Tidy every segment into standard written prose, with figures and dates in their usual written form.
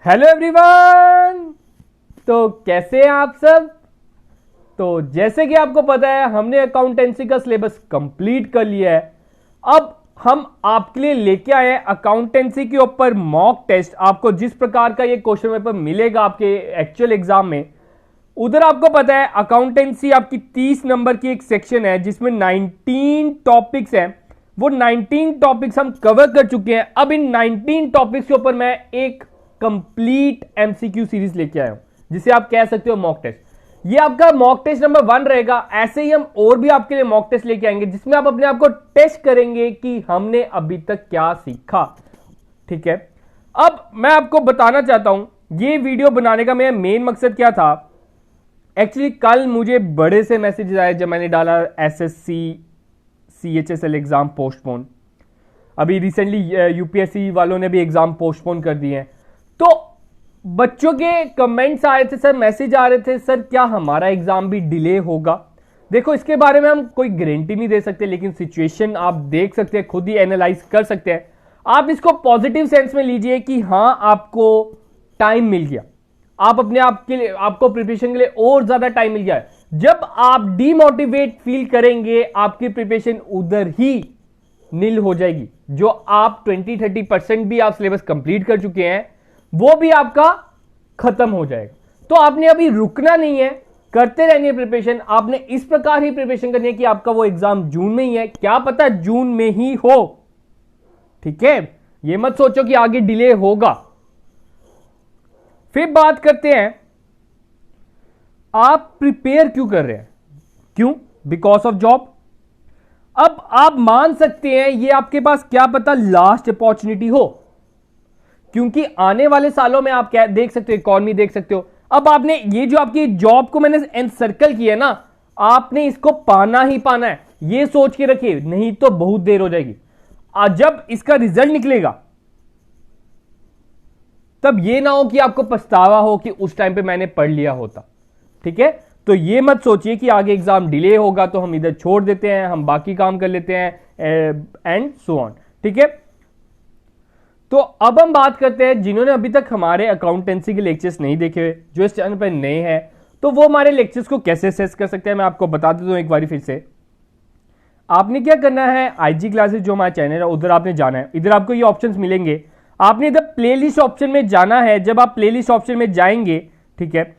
Hello everyone. तो कैसे हैं आप सब। तो जैसे कि आपको पता है हमने अकाउंटेंसी का सिलेबस कंप्लीट कर लिया है। अब हम आपके लिए लेके आए हैं अकाउंटेंसी के ऊपर मॉक टेस्ट। आपको जिस प्रकार का ये क्वेश्चन पेपर मिलेगा आपके एक्चुअल एग्जाम में, उधर आपको पता है अकाउंटेंसी आपकी 30 नंबर की एक सेक्शन है जिसमें 19 टॉपिक्स हैं। वो 19 टॉपिक्स हम कवर कर चुके हैं। अब इन 19 टॉपिक्स के ऊपर मैं एक कंप्लीट एमसीक्यू सीरीज लेके आया हूं जिसे आप कह सकते हो मॉक टेस्ट। ये आपका मॉक टेस्ट नंबर 1 रहेगा। ऐसे ही हम और भी आपके लिए मॉक टेस्ट लेके आएंगे जिसमें आप अपने आप को टेस्ट करेंगे कि हमने अभी तक क्या सीखा। ठीक है, अब मैं आपको बताना चाहता हूं ये वीडियो बनाने का मेरा मेन मकसद क्या था। एक्चुअली कल मुझे बड़े से मैसेजेस आए जब मैंने डाला एसएससी सीएचएसएल एग्जाम पोस्टपोन। अभी रिसेंटली यूपीएससी वालों ने भी एग्जाम पोस्टपोन कर दिए हैं। तो बच्चों के कमेंट्स आ रहे थे, सर मैसेज आ रहे थे, सर क्या हमारा एग्जाम भी डिले होगा। देखो इसके बारे में हम कोई गारंटी नहीं दे सकते, लेकिन सिचुएशन आप देख सकते हैं, खुद ही एनालाइज कर सकते हैं। आप इसको पॉजिटिव सेंस में लीजिए कि हाँ आपको टाइम मिल गया, आप अपने आप के लिए, आपको प्रिपरेशन के लिए और ज्यादा टाइम मिल गया है। जब आप डीमोटिवेट फील करेंगे आपकी प्रिपरेशन उधर ही नील हो जाएगी। जो आप 20-30% भी आप सिलेबस कंप्लीट कर चुके हैं वो भी आपका खत्म हो जाएगा। तो आपने अभी रुकना नहीं है, करते रहनी है प्रिपरेशन। आपने इस प्रकार ही प्रिपरेशन करनी है कि आपका वो एग्जाम जून में ही है, क्या पता जून में ही हो। ठीक है, ये मत सोचो कि आगे डिले होगा। फिर बात करते हैं आप प्रिपेयर क्यों कर रहे हैं। क्यों? Because of job. अब आप मान सकते हैं ये आपके पास क्या पता लास्ट अपॉर्चुनिटी हो, क्योंकि आने वाले सालों में आप क्या देख सकते हो, इकॉनमी देख सकते हो। अब आपने ये जो आपकी जॉब को मैंने एनसर्कल किया ना, आपने इसको पाना ही पाना है, ये सोच के रखिए, नहीं तो बहुत देर हो जाएगी। जब इसका रिजल्ट निकलेगा तब ये ना हो कि आपको पछतावा हो कि उस टाइम पे मैंने पढ़ लिया होता। ठीक है, तो ये मत सोचिए कि आगे एग्जाम डिले होगा तो हम इधर छोड़ देते हैं, हम बाकी काम कर लेते हैं एंड सो ऑन। ठीक है, तो अब हम बात करते हैं जिन्होंने अभी तक हमारे अकाउंटेंसी के लेक्चर्स नहीं देखे हुए, जो इस चैनल पर नए हैं, तो वो हमारे लेक्चर्स को कैसे असेस कर सकते हैं मैं आपको बता देता हूं एक बार फिर से। आपने क्या करना है, आईजी क्लासेस जो हमारा चैनल है उधर आपने जाना है। इधर आपको ये ऑप्शंस मिलेंगे, आपने इधर प्लेलिस्ट ऑप्शन में जाना है। जब आप प्लेलिस्ट ऑप्शन में जाएंगे, ठीक है,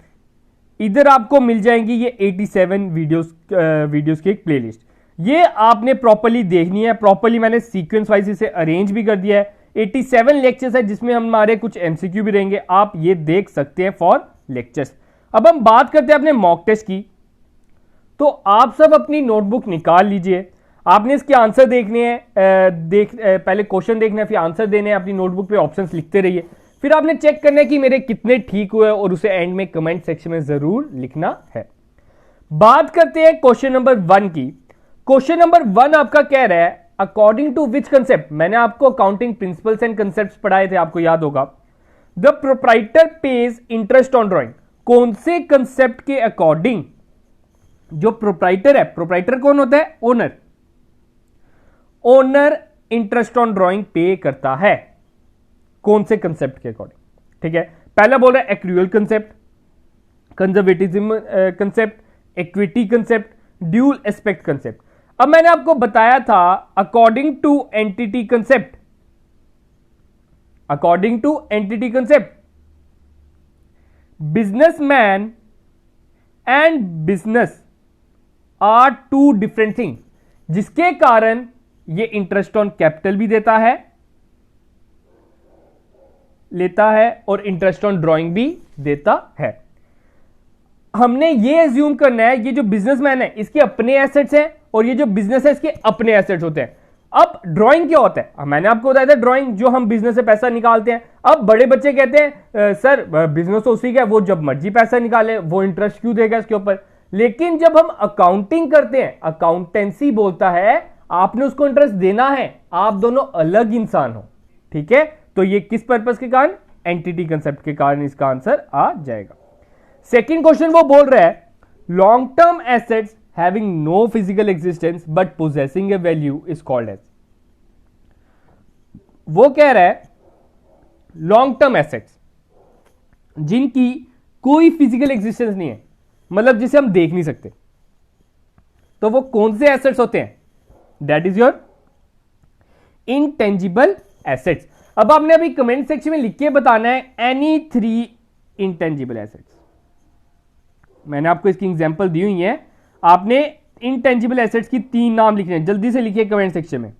इधर आपको मिल जाएंगी ये 87 वीडियोस की एक प्लेलिस्ट। ये आपने प्रॉपर्ली देखनी है। प्रॉपर्ली मैंने सीक्वेंस वाइज इसे अरेंज भी कर दिया है। 87 लेक्चर्स है जिसमें हमारे कुछ एमसीक्यू भी रहेंगे, आप ये देख सकते हैं फॉर लेक्चर्स। अब हम बात करते हैं अपने मॉक टेस्ट की। तो आप सब अपनी नोटबुक निकाल लीजिए, आपने इसके आंसर देखने हैं। पहले क्वेश्चन देखना है, फिर आंसर देने हैं। अपनी नोटबुक पे ऑप्शंस लिखते रहिए, फिर आपने चेक करना है कि मेरे कितने ठीक हुए और उसे एंड में कमेंट सेक्शन में जरूर लिखना है। बात करते हैं क्वेश्चन नंबर 1 की। क्वेश्चन नंबर 1 आपका कह रहा है अकॉर्डिंग टू विच कंसेप्ट। मैंने आपको अकाउंटिंग प्रिंसिपल्स एंड कंसेप्ट्स पढ़ाए थे, आपको याद होगा। The proprietor page interest on drawing. कौन से कंसेप्ट के अकॉर्डिंग जो प्रोप्राइटर है, प्रोप्राइटर कौन होता है? Owner. Owner interest on drawing पे करता है, कौन से कंसेप्ट के अकॉर्डिंग? ठीक है, पहला बोल रहा है accrual concept, conservatism concept, equity concept, dual aspect concept. अब मैंने आपको बताया था according to entity concept. According to entity concept, businessman and business are two different thing, जिसके कारण ये इंटरेस्ट ऑन कैपिटल भी लेता है और इंटरेस्ट ऑन ड्राइंग भी देता है। हमने ये एज्यूम करना है ये जो बिजनेसमैन है इसके अपने एसेट्स हैं और ये जो बिजनेस है इसके अपने एसेट्स होते हैं। अब ड्राइंग क्या होता है? मैंने आपको बताया था ड्राइंग जो हम बिजनेस से पैसा निकालते हैं। अब बड़े बच्चे कहते हैं सर बिजनेस तो उसी का है, वो जब मर्जी पैसा निकाले, वो इंटरेस्ट क्यों देगा इसके ऊपर? लेकिन जब हम अकाउंटिंग करते हैं, अकाउंटेंसी बोलता है आपने उसको इंटरेस्ट देना है, आप दोनों अलग इंसान हो। ठीक है, तो ये किस पर्पस के कारण? एंटिटी कंसेप्ट के कारण इसका आंसर आ जाएगा। सेकंड क्वेश्चन वो बोल रहा है long term assets having no physical existence but possessing a value is called as. वो कह रहा है लॉन्ग टर्म एसेट्स, जिनकी कोई फिजिकल एग्जिस्टेंस नहीं है, मतलब जिसे हम देख नहीं सकते, तो वो कौन से एसेट्स होते हैं? That is your intangible assets. अब आपने अभी कमेंट सेक्शन में लिख के बताना है एनी 3 इंटेंजिबल एसेट्स। मैंने आपको इसकी एग्जांपल दी हुई है, आपने इंटेंजिबल एसेट्स की 3 नाम लिखने हैं, जल्दी से लिखिए कमेंट सेक्शन में।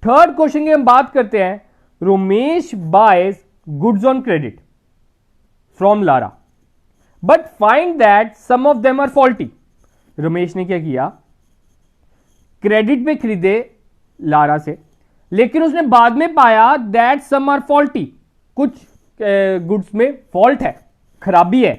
थर्ड क्वेश्चन की हम बात करते हैं, Romesh buys goods on credit from Lara but find that some of them are faulty. Ramesh ने क्या किया, क्रेडिट पे खरीदे लारा से, लेकिन उसने बाद में पाया दैट सम आर फॉल्टी, कुछ गुड्स में फॉल्ट है, खराबी है।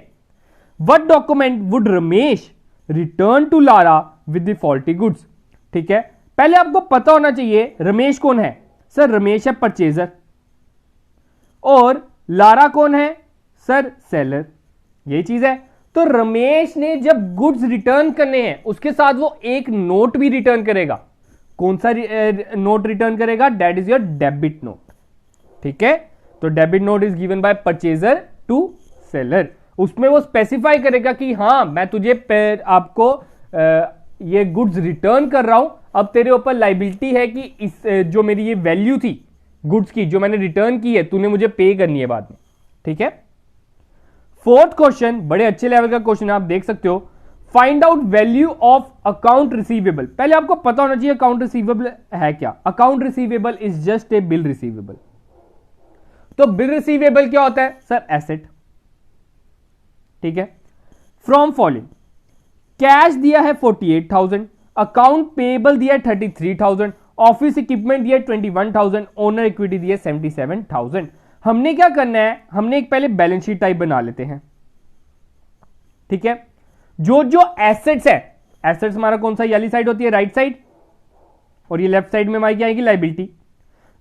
What document would Ramesh return to Lara with the faulty goods? ठीक है, पहले आपको पता होना चाहिए रमेश कौन है। सर रमेश है परचेजर, और लारा कौन है? सर सेलर, यही चीज है। तो रमेश ने जब गुड्स रिटर्न करने हैं उसके साथ वो एक नोट भी रिटर्न करेगा। कौन सा नोट रिटर्न करेगा? That is your debit note. ठीक है, तो debit note is given by purchaser to seller. उसमें वो स्पेसिफाई करेगा कि हाँ मैं तुझे आपको ये गुड्स रिटर्न कर रहा हूं, अब तेरे ऊपर लाइबिलिटी है कि इस जो मेरी ये वैल्यू थी गुड्स की जो मैंने रिटर्न की है, तूने मुझे पे करनी है बाद में। ठीक है, फोर्थ क्वेश्चन बड़े अच्छे लेवल का क्वेश्चन है, आप देख सकते हो। Find out value of account receivable. पहले आपको पता होना चाहिए अकाउंट रिसीवेबल है क्या। Account receivable is just a bill receivable. तो बिल रिसीवेबल क्या होता है? Sir asset. ठीक है, फ्रॉम फॉलोइंग, कैश दिया है 48,000, अकाउंट पेएबल दिया है 33,000, ऑफिस इक्विपमेंट दिया है 21,000, ओनर इक्विटी दिया है 77,000। हमने क्या करना है, हमने एक पहले बैलेंस शीट टाइप बना लेते हैं। ठीक है, जो जो एसेट्स है, एसेट्स हमारा कौन सा, वाली साइड होती है राइट साइड, और ये लेफ्ट साइड में हमारी क्या आएगी, लाइबिलिटी।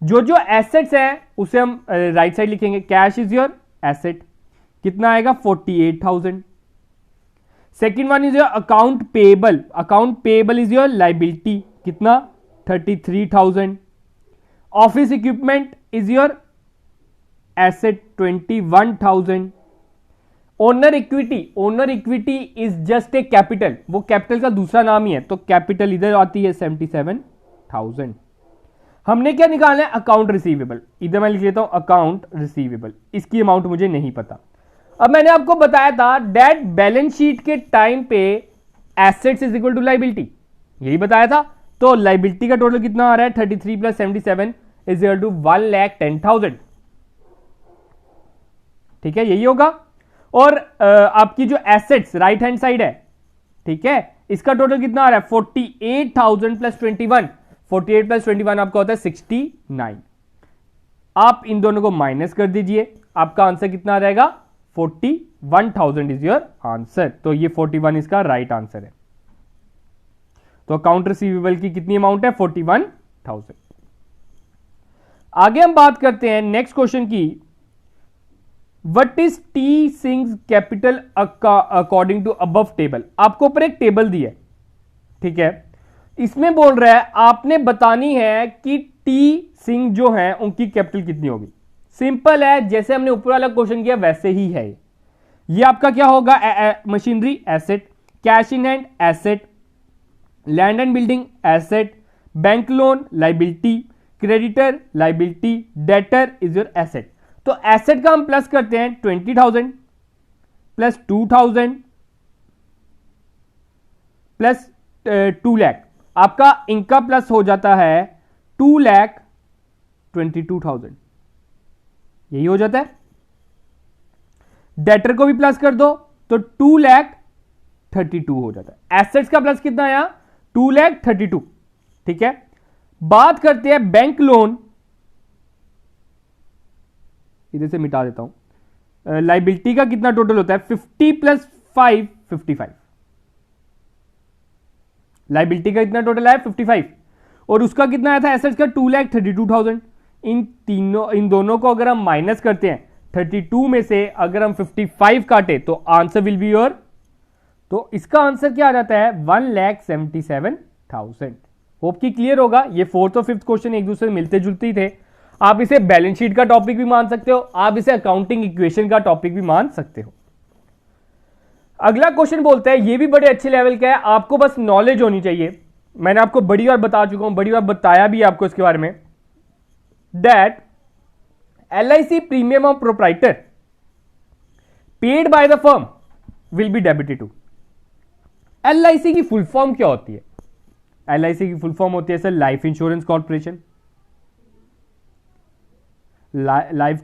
जो जो एसेट्स है उसे हम राइट साइड लिखेंगे। कैश इज योर एसेट, कितना आएगा 48,000। Second one is your account payable, account payable is your liability, कितना 33,000। Office equipment is your asset 21,000। Owner equity, owner equity is just a capital, वो capital का दूसरा नाम ही है, तो कैपिटल इधर आती है 77,000। हमने क्या निकालना है, अकाउंट रिसीवेबल। इधर मैं लिख लेता हूं अकाउंट रिसीवेबल, इसकी अमाउंट मुझे नहीं पता। अब मैंने आपको बताया था दैट बैलेंस शीट के टाइम पे assets is equal to liability, यही बताया था। तो लाइबिलिटी का टोटल कितना आ रहा है, 33 प्लस 77 इज इक्वल टू 1,10,000। ठीक है, यही होगा। और आपकी जो एसेट्स राइट हैंड साइड है, ठीक है, इसका टोटल कितना आ रहा है 48,000 प्लस 21, 48 प्लस 21 आपका होता है 69। आप इन दोनों को माइनस कर दीजिए, आपका आंसर कितना आ जाएगा 41,000 इज योर आंसर। तो ये 41 इसका राइट आंसर है। तो अकाउंट रिसीवेबल की कितनी अमाउंट है 41,000। आगे हम बात करते हैं नेक्स्ट क्वेश्चन की, what is T Singh's capital according to above table. आपको ऊपर एक टेबल दी है, ठीक है, इसमें बोल रहा है आपने बतानी है कि टी सिंह जो है उनकी कैपिटल कितनी होगी। सिंपल है, जैसे हमने ऊपर वाला क्वेश्चन किया वैसे ही है। ये आपका क्या होगा, machinery asset, cash in hand asset, land and building asset, bank loan liability, creditor liability, debtor is your asset. तो एसेट का हम प्लस करते हैं 20,000 प्लस 2,000 प्लस 2 लाख, आपका इनका प्लस हो जाता है 2,22,000, यही हो जाता है। डेटर को भी प्लस कर दो तो 2,32,000 हो जाता है। एसेट्स का प्लस कितना आया 2,32,000। ठीक है, बात करते हैं बैंक लोन, इधर से मिटा देता हूं। लाइबिलिटी का कितना टोटल होता है 50 प्लस 5 55। लाइबिलिटी का कितना टोटल आया 55, और उसका कितना आया था एसेट्स का 2,32,000। इन दोनों को अगर हम माइनस करते हैं 32 में से अगर हम 55 काटे तो आंसर विल बी योर, तो इसका आंसर क्या आ जाता है 1,77,000। होप कि क्लियर होगा। ये फोर्थ और फिफ्थ क्वेश्चन एक दूसरे से मिलते जुलते ही थे। आप इसे बैलेंस शीट का टॉपिक भी मान सकते हो, आप इसे अकाउंटिंग इक्वेशन का टॉपिक भी मान सकते हो। अगला क्वेश्चन बोलता है, ये भी बड़े अच्छे लेवल का है, आपको बस नॉलेज होनी चाहिए। मैंने आपको बड़ी बार बता चुका हूं, बड़ी बार बताया भी आपको इसके बारे में, that LIC premium of proprietor paid by the firm will be debited to. LIC की फुल फॉर्म क्या होती है? LIC की फुल फॉर्म होती है sir life insurance corporation, life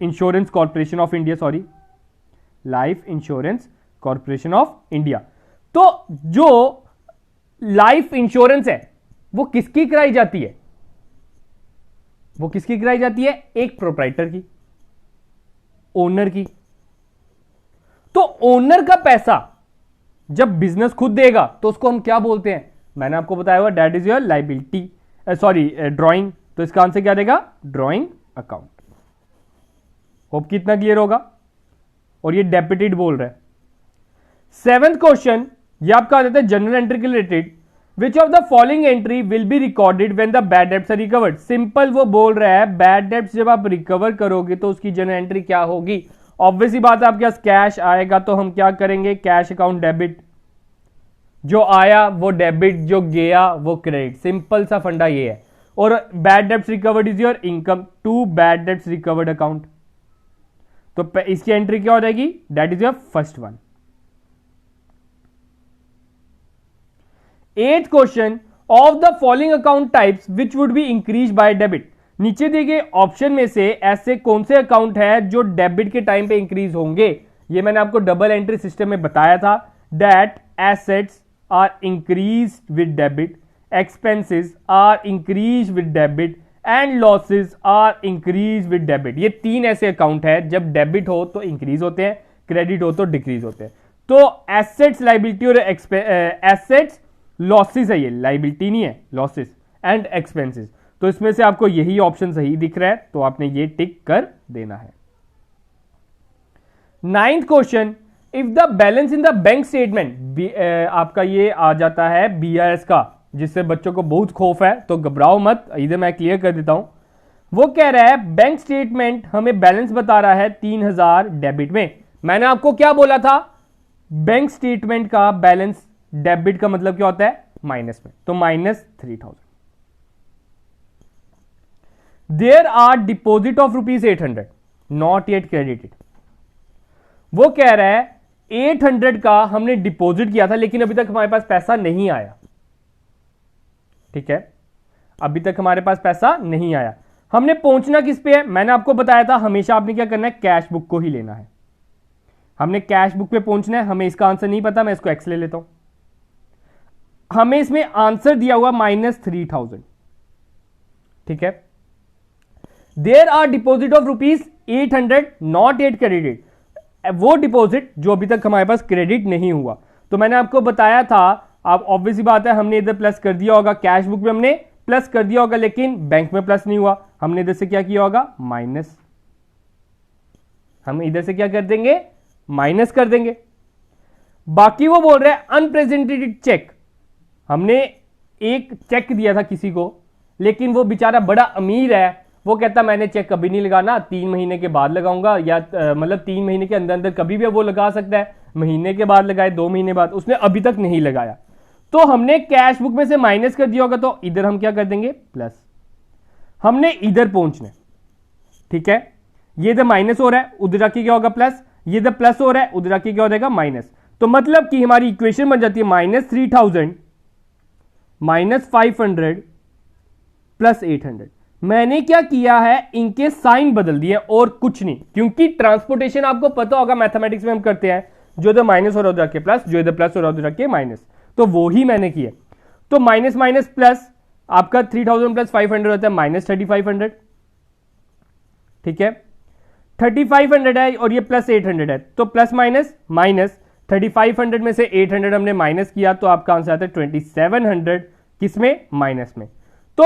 insurance corporation of India, sorry, life insurance corporation of India. तो जो life insurance है वो किसकी कराई जाती है? वो किसकी कराई जाती है? एक प्रोप्राइटर की, ओनर की। तो ओनर का पैसा जब बिजनेस खुद देगा तो उसको हम क्या बोलते हैं? मैंने आपको बताया हुआ that is your liability, sorry drawing. तो इसका आंसर क्या देगा? Drawing account. होप कितना क्लियर होगा। और ये डेबिटेड बोल रहा है। 7th क्वेश्चन, ये आपका आ जाता है जनरल एंट्री के related. Which of the following entry will be recorded when the bad debts are recovered. Simple वो बोल रहा है बैड डेब्ट्स जब आप रिकवर करोगे तो उसकी जनरल एंट्री क्या होगी? ऑब्वियसली बात है, आपके पास कैश आएगा तो हम क्या करेंगे? कैश अकाउंट डेबिट, जो आया वो डेबिट, जो गया वो क्रेडिट। सिंपल सा फंडा ये है। और bad debts recovered is your income to bad debts recovered account. तो इसकी एंट्री क्या हो जाएगी? That is your first one. 8th question, of the following account types which would be increase by debit. नीचे दिए गए ऑप्शन में से ऐसे कौन से अकाउंट है जो डेबिट के टाइम पे इंक्रीज होंगे? ये मैंने आपको डबल एंट्री सिस्टम में बताया था, that assets are increase with debit, expenses are increase with debit and losses are increase with debit. ये 3 ऐसे अकाउंट है जब डेबिट हो तो इंक्रीज होते हैं, क्रेडिट हो तो डिक्रीज होते हैं। तो एसेट्स, लाइबिलिटी और एसेट्स लॉसेस है, ये लाइबिलिटी नहीं है, लॉसेस एंड एक्सपेंसेस। तो इसमें से आपको यही ऑप्शन सही दिख रहा है तो आपने ये टिक कर देना है। 9th question, if the balance in the bank statement, आपका ये आ जाता है BRS का, जिससे बच्चों को बहुत खौफ है तो घबराओ मत, इधर मैं क्लियर कर देता हूं। वो कह रहा है बैंक स्टेटमेंट हमें बैलेंस बता रहा है 3000 डेबिट में। मैंने आपको क्या बोला था? बैंक स्टेटमेंट का बैलेंस डेबिट का मतलब क्या होता है? माइनस में, तो -3000। There are deposit of ₹800 not yet credited. वो कह रहा है 800 का हमने डिपॉजिट किया था लेकिन अभी तक हमारे पास पैसा नहीं आया। ठीक है, अभी तक हमारे पास पैसा नहीं आया। हमने पहुंचना किस पे है? मैंने आपको बताया था हमेशा आपने क्या करना है? कैश बुक को ही लेना है। हमने कैश बुक पे पहुंचना है। हमें इसका आंसर नहीं पता, मैं इसको एक्स ले लेता हूं। हमें इसमें आंसर दिया हुआ -3000। ठीक है, there are deposit of ₹800 not yet credited. वो डिपॉजिट जो अभी तक हमारे पास क्रेडिट नहीं हुआ। तो मैंने आपको बताया था, आप ऑब्वियसली बात है हमने इधर प्लस कर दिया होगा, कैश बुक में हमने प्लस कर दिया होगा लेकिन बैंक में प्लस नहीं हुआ। हमने इधर से क्या किया होगा? माइनस। हम इधर से क्या कर देंगे? माइनस कर देंगे। बाकी वो बोल रहे हैं अनप्रेजेंटेड चेक। हमने एक चेक दिया था किसी को लेकिन वो बेचारा बड़ा अमीर है, वो कहता मैंने चेक कभी नहीं लगाना, 3 महीने के बाद लगाऊंगा, या मतलब 3 महीने के अंदर अंदर कभी भी वो लगा सकता है, महीने के बाद लगाए, 2 महीने बाद, उसने अभी तक नहीं लगाया। तो हमने कैश बुक में से माइनस कर दिया होगा तो इधर हम क्या कर देंगे? प्लस। हमने इधर पहुंचना है। ठीक है, ये इधर माइनस हो रहा है, उधर जाके क्या होगा? प्लस। ये इधर प्लस हो रहा है, उधर जाके क्या हो जाएगा? माइनस। तो मतलब कि हमारी इक्वेशन बन जाती है -3000 -500 +800। मैंने क्या किया है? इनके साइन बदल दिए और कुछ नहीं, क्योंकि ट्रांसपोर्टेशन आपको पता होगा मैथमेटिक्स में हम करते हैं, जो इधर माइनस हो रहा है उधर जाके प्लस, जो इधर प्लस हो रहा है उधर जाके माइनस, तो वो ही मैंने किया। तो माइनस माइनस प्लस, आपका 3000 + 500 होता है -3500। ठीक है, 3500 है और ये +800 है, तो प्लस माइनस माइनस, 3500 में से 800 हमने माइनस किया तो आपका आंसर आता है 2700। किसमें? माइनस में। तो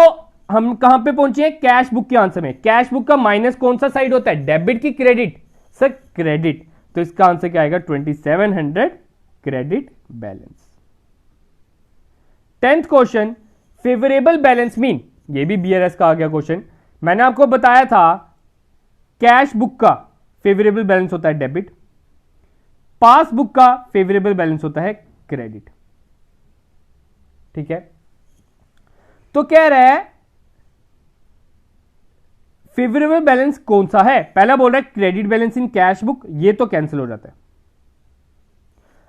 हम कहां पे पहुंचे हैं? कैश बुक के आंसर में। कैश बुक का माइनस कौन सा साइड होता है? डेबिट की क्रेडिट? Sir credit. तो इसका आंसर क्या आएगा? 2700 credit balance. 10th question, favourable balance mean, ये भी BRS का आ गया क्वेश्चन। मैंने आपको बताया था कैश बुक का फेवरेबल बैलेंस होता है डेबिट, पासबुक का फेवरेबल बैलेंस होता है क्रेडिट। ठीक है, तो कह रहा है फेवरेबल बैलेंस कौन सा है? पहला बोल रहा है credit balance in cash book, ये तो कैंसिल हो जाता है।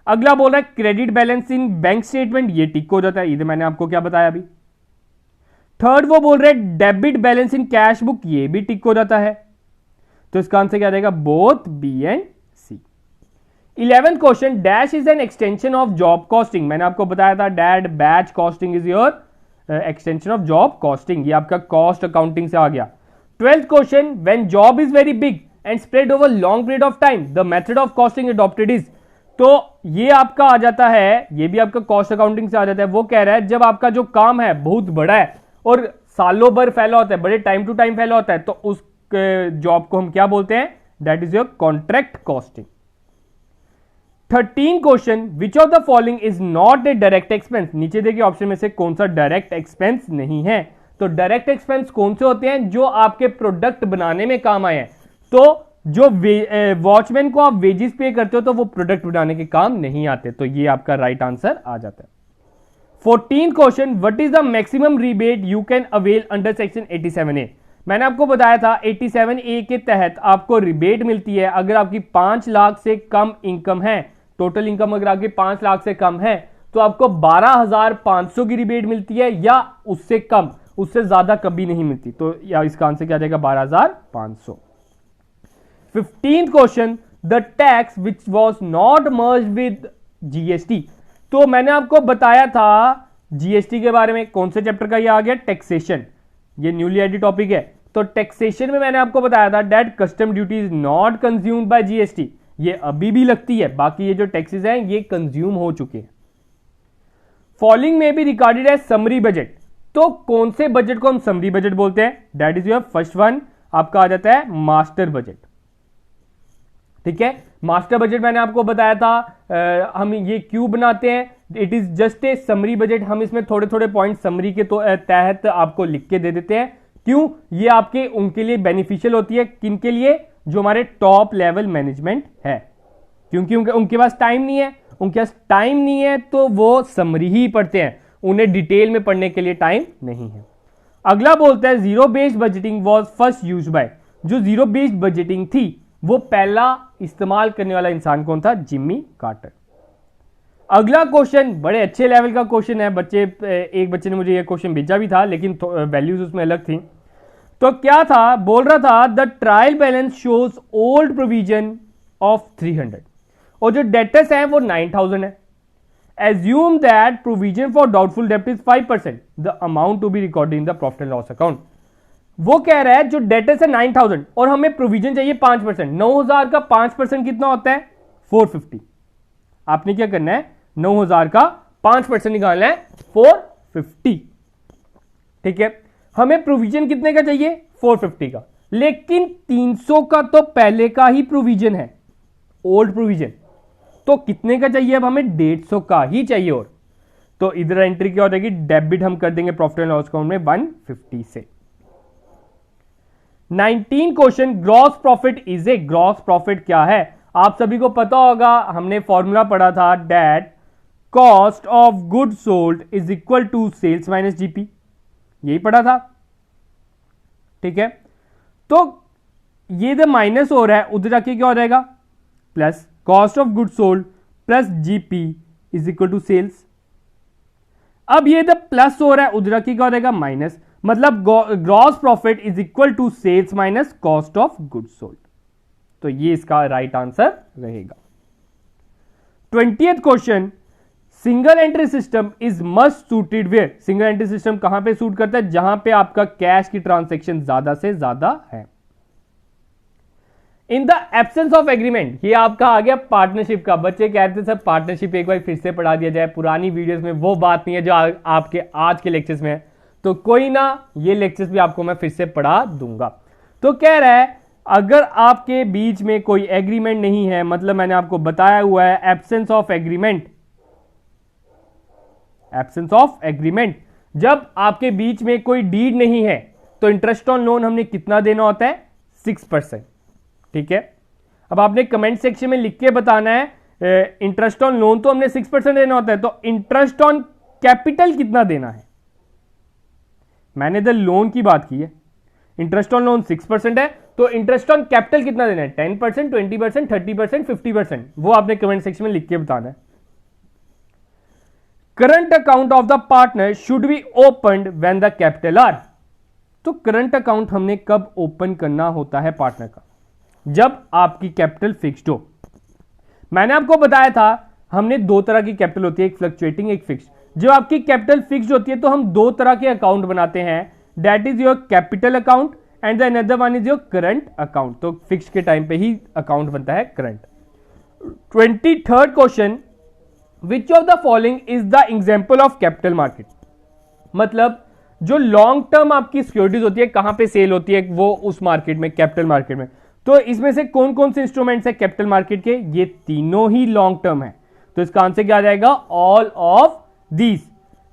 अगला बोल रहा है क्रेडिट बैलेंस इन बैंक स्टेटमेंट, ये टिक हो जाता है, ये मैंने आपको क्या बताया अभी। थर्ड वो बोल रहे हैं debit balance in cash book, ये भी टिक हो जाता है। तो इसका आंसर क्या रहेगा? Both B and C. 11th question, dash is an extension of job costing. मैंने आपको बताया था that batch costing is your extension of job costing, ये आपका कॉस्ट अकाउंटिंग से आ गया। 12th question, when job is very big and spread over long period of time the method of costing adopted is. तो ये आपका आ जाता है, ये भी आपका कॉस्ट अकाउंटिंग से आ जाता है। वो कह रहा है जब आपका जो काम है बहुत बड़ा है और सालों भर फैला होता है, बड़े टाइम टू टाइम फैला होता है, तो उस जॉब को हम क्या बोलते हैं? That is your contract costing. 13 question, which of the following is not a direct expense. नीचे देखिए ऑप्शन में से कौन सा डायरेक्ट एक्सपेंस नहीं है। तो डायरेक्ट एक्सपेंस कौन से होते हैं? जो आपके प्रोडक्ट बनाने में काम आए हैं। तो जो वॉचमैन को आप वेजेस पे करते हो तो वो प्रोडक्ट बनाने के काम नहीं आते, तो ये आपका राइट आंसर आ जाता है। 14 question, what is the maximum rebate you can avail under section 87A। मैंने आपको बताया था 87A के तहत आपको रिबेट मिलती है अगर आपकी 5 लाख से कम इनकम है, टोटल इनकम अगर आपकी 5 लाख से कम है तो आपको 12,500 की रिबेट मिलती है, या उससे कम, उससे ज्यादा कभी नहीं मिलती। तो या इसका आंसर क्या जाएगा? 12,500। 15th question, the tax which was not merged with GST. तो मैंने आपको बताया था जीएसटी के बारे में, कौन से चैप्टर का ये आ गया? टैक्सेशन, ये न्यूली एडेड टॉपिक है। तो टैक्सेशन में मैंने आपको बताया था that custom duty is not consumed by GST, ये अभी भी लगती है, बाकी ये जो टैक्सेस हैं ये कंज्यूम हो चुके हैं। फॉलोइंग में भी रिकॉर्डेड है समरी बजट। तो कौन से बजट को हम समरी बजट बोलते हैं? That is your first one, आपका आ जाता है मास्टर बजट। ठीक है, मास्टर बजट मैंने आपको बताया था हम ये क्यों बनाते हैं? It is just a summary budget. हम इसमें थोड़े थोड़े पॉइंट समरी के तहत आपको लिख के दे देते हैं। क्यों? ये आपके उनके लिए बेनिफिशियल होती है। किनके लिए? जो हमारे टॉप लेवल मैनेजमेंट है, क्योंकि उनके पास टाइम नहीं है। उनके पास टाइम नहीं है तो वो समरी ही पढ़ते हैं, उन्हें डिटेल में पढ़ने के लिए टाइम नहीं है। अगला बोलता है zero based budgeting was first use by. जो जीरो बेस्ड बजटिंग थी वो पहला इस्तेमाल करने वाला इंसान कौन था? Jimmy Carter. अगला क्वेश्चन बड़े अच्छे लेवल का क्वेश्चन है, एक बच्चे ने मुझे ये क्वेश्चन भेजा भी था, लेकिन वैल्यूज उसमें अलग थी। तो क्या था? बोल रहा था the trial balance shows old provision of 300 और जो डेटर्स हैं वो 9000 है। Assume that provision for doubtful डेब्ट is 5%, the amount to be recorded in the profit and loss account. वो कह रहा है जो डेटर्स है 9000 और हमें प्रोविजन चाहिए 5%। 9000 का 5% कितना होता है? 450। आपने क्या करना है? 9000 का 5% निकालना है, 450। ठीक है, हमें प्रोविजन कितने का चाहिए? 450 का, लेकिन 300 का तो पहले का ही प्रोविजन है, ओल्ड प्रोविजन। तो कितने का चाहिए? अब हमें 150 का ही चाहिए। और तो इधर एंट्री क्या हो जाएगी? डेबिट हम कर देंगे प्रॉफिट एंड लॉस अकाउंट में 150 से। 19 question, gross profit is a. Gross profit क्या है? आप सभी को पता होगा, हमने फॉर्मूला पढ़ा था that cost of good sold is equal to sales minus GP, यही पढ़ा था। ठीक है, तो ये द माइनस हो रहा है, उधर जाके क्या हो जाएगा? Plus. Cost of good sold plus GP is equal to sales. अब ये द प्लस हो रहा है, उधर जाके क्या हो जाएगा? माइनस। मतलब gross profit is equal to sales minus cost of good sold. तो ये इसका राइट आंसर रहेगा। 20th question, single entry system is must suited where. Single entry system कहां पे सूट करता है? जहां पे आपका कैश की ट्रांसैक्शन ज्यादा से ज्यादा है। In the absence of agreement, ये आपका आ गया पार्टनरशिप का। बच्चे कहते हैं सर पार्टनरशिप एक बार फिर से पढ़ा दिया जाए, पुरानी वीडियोस में वो बात नहीं है जो आपके आज के लेक्चर्स में है। तो कोई ना, ये लेक्चर्स भी आपको मैं फिर से पढ़ा दूंगा। तो कह रहा है अगर आपके बीच में कोई एग्रीमेंट नहीं है, मतलब मैंने आपको बताया हुआ है absence of agreement. Absence of agreement, जब आपके बीच में कोई डीड नहीं है तो इंटरेस्ट ऑन लोन हमने कितना देना होता है 6%। ठीक है, अब आपने कमेंट सेक्शन में लिख के बताना है इंटरेस्ट ऑन लोन तो हमने 6% देना होता है, तो इंटरेस्ट ऑन कैपिटल कितना देना है। मैंने द लोन की बात की है, इंटरेस्ट ऑन लोन 6% है, तो इंटरेस्ट ऑन कैपिटल कितना देना है 10%, 20%, 30%, 50%, वो आपने कमेंट सेक्शन में लिख के बताना है। Current account of the partner should be opened when the capital R. तो करंट अकाउंट हमने कब ओपन करना होता है पार्टनर का, जब आपकी कैपिटल फिक्स्ड हो। मैंने आपको बताया था हमने दो तरह की कैपिटल होती है, एक फ्लक्चुएटिंग एक फिक्स्ड। जब आपकी कैपिटल फिक्स्ड होती है तो हम दो तरह के अकाउंट बनाते हैं, that is your capital account and the another one is your current account. तो फिक्स्ड के टाइम पे ही अकाउंट बनता है current. 23rd question, which of the following is the example of capital market. मतलब जो लॉन्ग टर्म आपकी securities होती है कहां पे सेल होती है, वो उस मार्केट में, कैपिटल मार्केट में। तो इसमें से कौन कौन से इंस्ट्रूमेंट्स है कैपिटल मार्केट के, ये तीनों ही लॉन्ग टर्म है। तो इसका आंसर क्या आ जाएगा, all of these.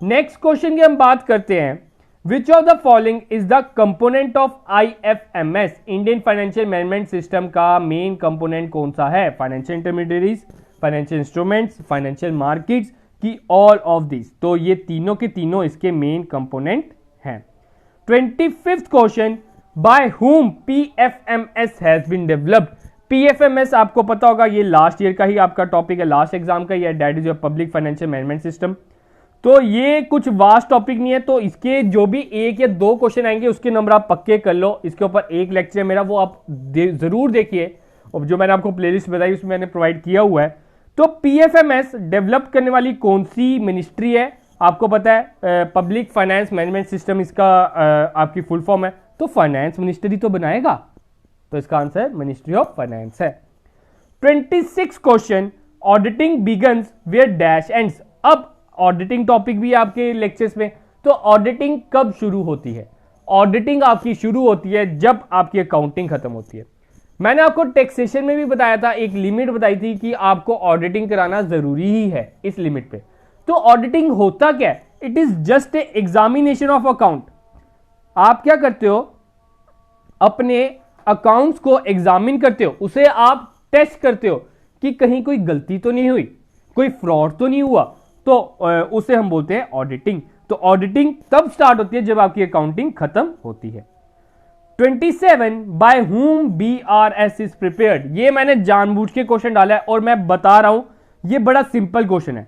Next question की हम बात करते हैं, विच of the following is the component of IFMS, Indian financial management system का मेन कंपोनेंट कौन सा है। Financial intermediaries, financial instruments, financial markets की ऑल ऑफ दिस। तो ये तीनों के तीनों इसके मेन कंपोनेंट हैं। 25th question, by whom PFMS has been developed. PFMS आपको पता होगा, ये लास्ट ईयर का ही आपका टॉपिक है, लास्ट एग्जाम का ही है, that is your public financial management system. तो ये कुछ वास्ट टॉपिक नहीं है, तो इसके जो भी एक या दो क्वेश्चन आएंगे उसके नंबर आप पक्के कर लो। इसके ऊपर एक लेक्चर है मेरा, वो आप जरूर देखिए, और जो मैंने आपको प्लेलिस्ट बताई उसमें मैंने प्रोवाइड किया हुआ है। तो PFMS डेवलप करने वाली कौन सी मिनिस्ट्री है, आपको पता है पब्लिक फाइनेंस मैनेजमेंट सिस्टम इसका आपकी फुल फॉर्म है, तो फाइनेंस मिनिस्ट्री तो बनाएगा, तो इसका आंसर मिनिस्ट्री ऑफ फाइनेंस है। 26 question, auditing begins where dash ends. अब ऑडिटिंग टॉपिक भी आपके लेक्चर्स में, तो ऑडिटिंग कब शुरू होती है। ऑडिटिंग आपकी शुरू होती है जब आपकी अकाउंटिंग खत्म होती है। मैंने आपको टैक्सेशन में भी बताया था, एक लिमिट बताई थी कि आपको ऑडिटिंग कराना जरूरी ही है इस लिमिट पे। तो ऑडिटिंग होता क्या है, it is just A examination of account. आप क्या करते हो, अपने अकाउंट्स को एग्जामिन करते हो, उसे आप टेस्ट करते हो कि कहीं कोई गलती तो नहीं हुई, कोई फ्रॉड तो नहीं हुआ, तो उसे हम बोलते हैं ऑडिटिंग। तो ऑडिटिंग तब स्टार्ट होती है जब आपकी अकाउंटिंग खत्म होती है। 27, by whom BRS is prepared. ये मैंने जानबूझ के क्वेश्चन डाला है और मैं बता रहा हूं ये बड़ा सिंपल क्वेश्चन है।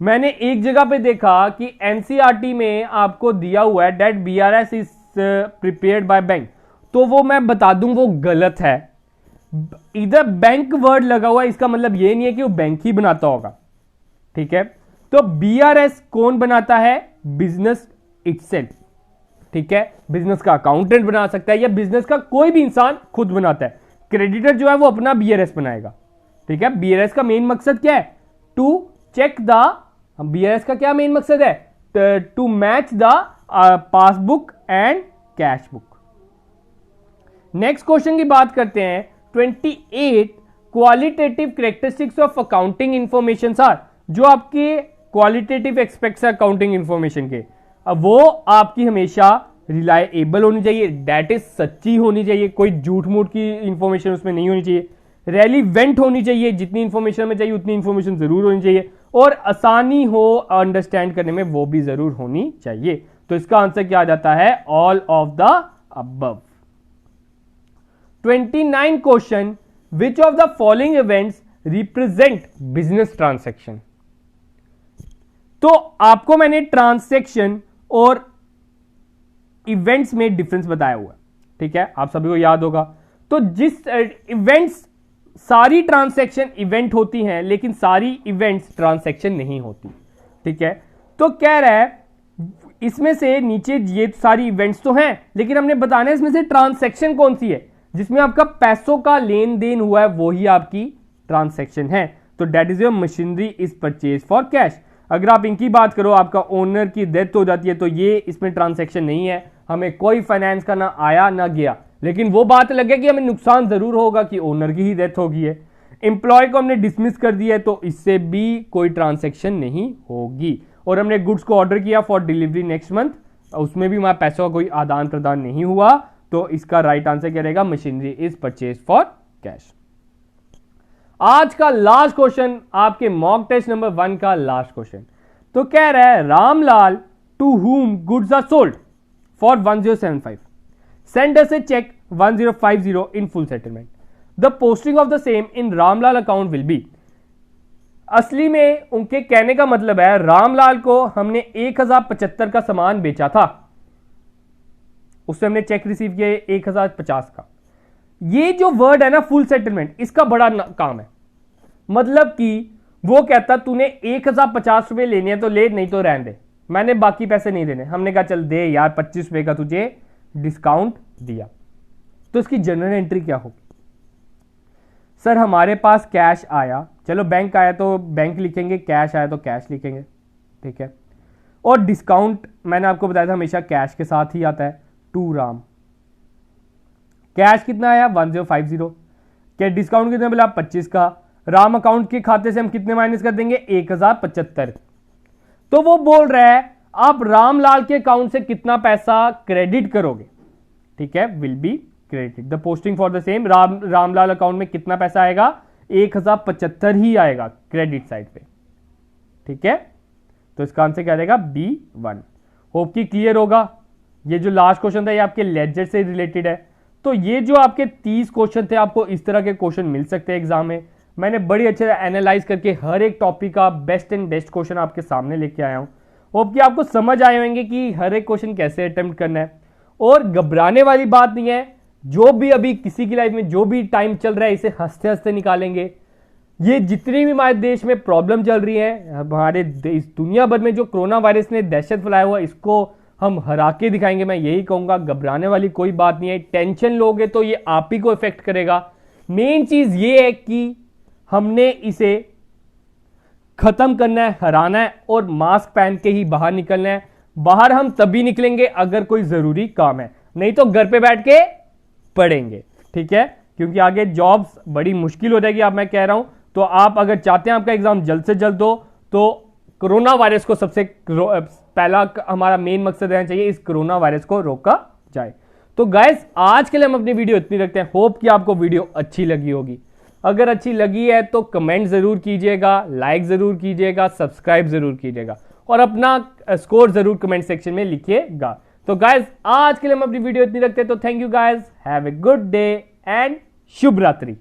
मैंने एक जगह पे देखा कि NCERT में आपको दिया हुआ है that BRS is prepared by bank, तो वो मैं बता दूं वो गलत है। इधर बैंक वर्ड लगा हुआ है, इसका मतलब ये नहीं है कि वो बैंक ही बनाता होगा। ठीक है, तो BRS कौन बनाता है, बिजनेस इटसेल्फ। ठीक है, बिजनेस का अकाउंटेंट बना सकता है या बिजनेस का कोई भी इंसान खुद बनाता है। क्रेडिटर जो है वो अपना BRS बनाएगा। ठीक है, BRS का मेन मकसद क्या है, टू चेक द, BRS का क्या मेन मकसद है, to match the passbook and cash book. Next question की बात करते हैं, 28, qualitative characteristics of accounting information are. जो आपके क्वालिटेटिव एस्पेक्ट्स है अकाउंटिंग इंफॉर्मेशन के, अब वो आपकी हमेशा रिलायबल होनी चाहिए, दैट इज सच्ची होनी चाहिए, कोई झूठ मूठ की इंफॉर्मेशन उसमें नहीं होनी चाहिए। रेलिवेंट होनी चाहिए, जितनी इंफॉर्मेशन में चाहिए उतनी इंफॉर्मेशन जरूर होनी चाहिए, और आसानी हो अंडरस्टैंड करने में वो भी जरूर होनी चाहिए। तो इसका आंसर क्या आ जाता है, all of the above. 29 question, which of the following events represent business transaction. तो आपको मैंने ट्रांसैक्शन और इवेंट्स में डिफरेंस बताया हुआ है। ठीक है, आप सभी को याद होगा। तो जिस इवेंट्स, सारी ट्रांसैक्शन इवेंट होती हैं लेकिन सारी इवेंट्स ट्रांसैक्शन नहीं होती। ठीक है, तो कह रहा है इसमें से नीचे ये सारी इवेंट्स तो हैं, लेकिन हमने बताना है इसमें से ट्रांसैक्शन कौन सी है, जिसमें आपका पैसों का लेन देन हुआ है, वो ही आपकी ट्रांसैक्शन है। तो that is your machinery is purchase for cash. अगर आप इनकी बात करो, आपका ओनर की डेथ हो जाती है, तो ये इसमें ट्रांसैक्शन नहीं है, हमें कोई फाइनेंस का ना आया ना गया, लेकिन वो बात लगे कि हमें नुकसान जरूर होगा कि ओनर की ही डेथ हो गई है। एम्प्लॉय को हमने डिसमिस कर दिया है, तो इससे भी कोई ट्रांसैक्शन नहीं होगी। और हमने गुड्स को ऑर्डर किया फॉर डिलीवरी नेक्स्ट मंथ, उसमें भी हमारे पैसों का कोई आदान प्रदान नहीं हुआ, तो इसका राइट आंसर क्या रहेगा, machinery is purchase for cash. आज का लास्ट क्वेश्चन, आपके मॉक टेस्ट नंबर 1 का लास्ट क्वेश्चन, तो कह रहा है Ramlal to whom goods are sold for 1075 send us a cheque 1050 in full settlement, the posting of the same in Ramlal account will be. असली में उनके कहने का मतलब है रामलाल को हमने 1075 का सामान बेचा था, उससे हमने चेक रिसीव किया 1050 का। ये जो वर्ड है ना फुल सेटलमेंट, इसका बड़ा काम है। मतलब कि वो कहता तूने 1050 रुपए लेने हैं तो ले, नहीं तो रहने दे, मैंने बाकी पैसे नहीं देने। हमने कहा चल दे यार, 25 रुपए का तुझे डिस्काउंट दिया। तो इसकी जनरल एंट्री क्या होगी, सर हमारे पास कैश आया, चलो बैंक आया तो बैंक लिखेंगे, कैश आया तो कैश लिखेंगे, ठीक है। और डिस्काउंट मैंने आपको बताया था हमेशा कैश के साथ ही आता है, टू राम। कैश कितना आया 1050, क्या डिस्काउंट कितना मिला 25 का, राम अकाउंट के खाते से हम कितने माइनस कर देंगे 1075। तो वो बोल रहा है आप रामलाल के अकाउंट से कितना पैसा क्रेडिट करोगे, ठीक है, will be credit the posting for the same. Ramlal account में कितना पैसा आएगा 1075 ही आएगा क्रेडिट साइड पे, ठीक है। तो इसका आंसर क्या रहेगा B1। होप कि क्लियर होगा। ये जो लास्ट क्वेश्चन था ये आपके लेजर से रिलेटेड है। तो ये जो आपके 30 क्वेश्चन थे, आपको इस तरह के क्वेश्चन मिल सकते हैं एग्जाम में। मैंने बड़ी अच्छे से एनालाइज करके हर एक टॉपिक का बेस्ट एंड बेस्ट क्वेश्चन आपके सामने लेके आया हूं। होप कि आपको समझ आए होंगे कि हर एक क्वेश्चन कैसे अटेम्प्ट करना है। और घबराने वाली बात नहीं है, जो भी अभी किसी की लाइफ में जो भी टाइम चल रहा है इसे हंसते हंसते निकालेंगे। ये जितनी भी हमारे देश में प्रॉब्लम चल रही है, हमारे इस दुनिया भर में जो कोरोना वायरस ने दहशत फैलाया हुआ, इसको हम हरा के दिखाएंगे। मैं यही कहूंगा, घबराने वाली कोई बात नहीं है। टेंशन लोगे तो ये आप ही को इफेक्ट करेगा। मेन चीज ये है कि हमने इसे खत्म करना है, हराना है, और मास्क पहन के ही बाहर निकलना है। बाहर हम तभी निकलेंगे अगर कोई जरूरी काम है, नहीं तो घर पे बैठ के पढ़ेंगे, ठीक है, क्योंकि आगे जॉब्स बड़ी मुश्किल हो जाएगी। अब मैं कह रहा हूं, तो आप अगर चाहते हैं आपका एग्जाम जल्द से जल्द हो, तो कोरोना वायरस को सबसे पहला हमारा मेन मकसद रहना चाहिए, इस कोरोना वायरस को रोका जाए। तो गाइस आज के लिए हम अपनी वीडियो इतनी रखते हैं। होप कि आपको वीडियो अच्छी लगी होगी। अगर अच्छी लगी है तो कमेंट जरूर कीजिएगा, लाइक जरूर कीजिएगा, सब्सक्राइब जरूर कीजिएगा, और अपना स्कोर जरूर कमेंट सेक्शन में लिखिएगा। तो गाइस आज के लिए हम अपनी वीडियो इतनी रखते हैं। तो thank you guys, have a good day and शुभ रात्रि।